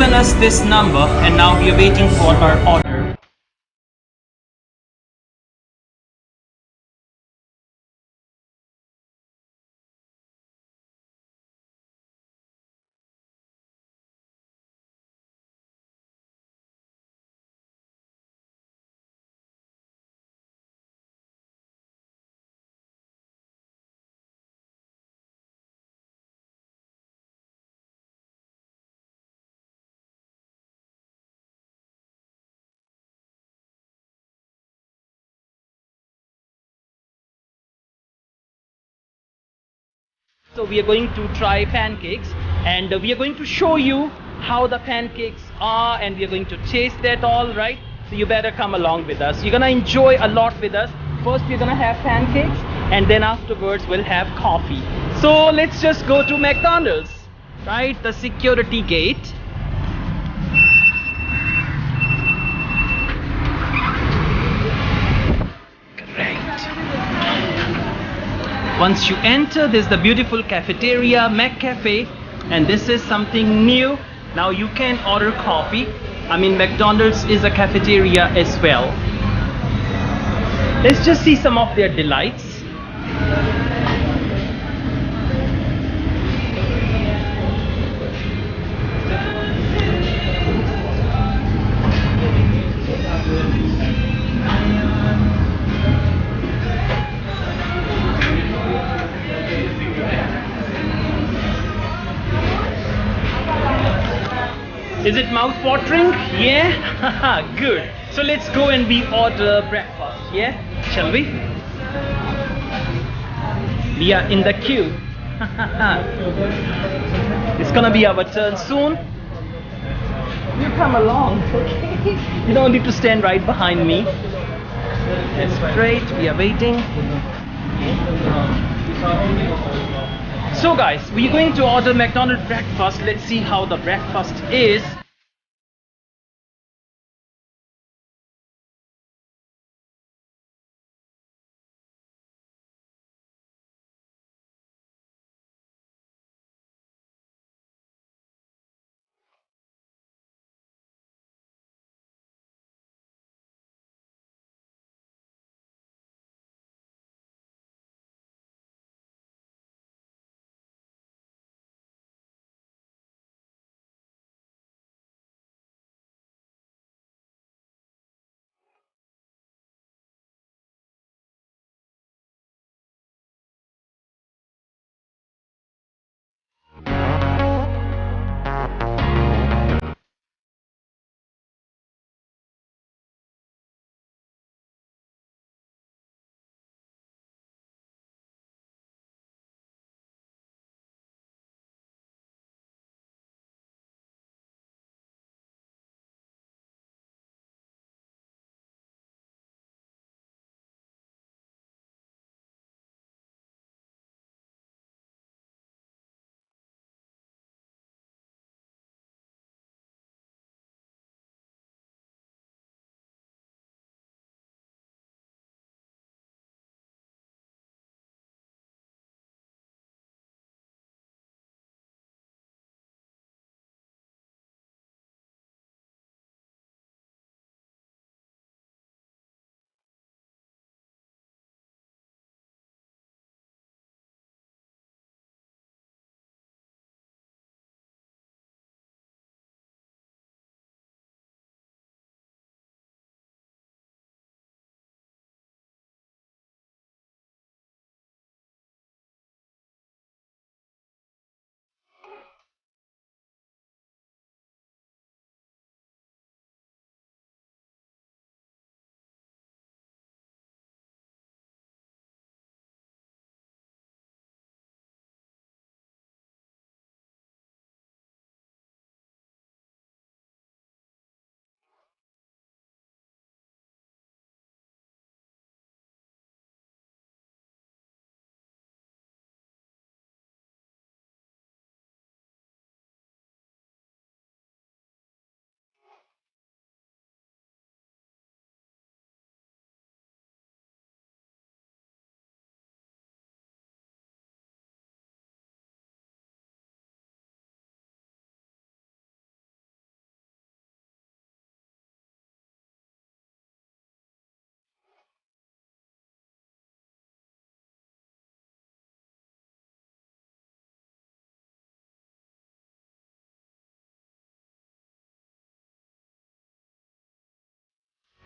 given us this number and now we are waiting for our order. So we are going to try pancakes and we are going to show you how the pancakes are and we are going to taste that all, right? So you better come along with us. You're gonna enjoy a lot with us. First we're gonna have pancakes and then afterwards we'll have coffee. So let's just go to McDonald's, right? The security gate. Once you enter, there's the beautiful cafeteria, McCafe, and this is something new. Now you can order coffee. I mean, McDonald's is a cafeteria as well. Let's just see some of their delights. Is it mouth-watering? Yeah? Good. So let's go and we order breakfast, yeah? Shall we? We are in the queue. It's gonna be our turn soon. You come along, okay? You don't need to stand right behind me. That's great, we are waiting. So guys, we're going to order McDonald's breakfast. Let's see how the breakfast is.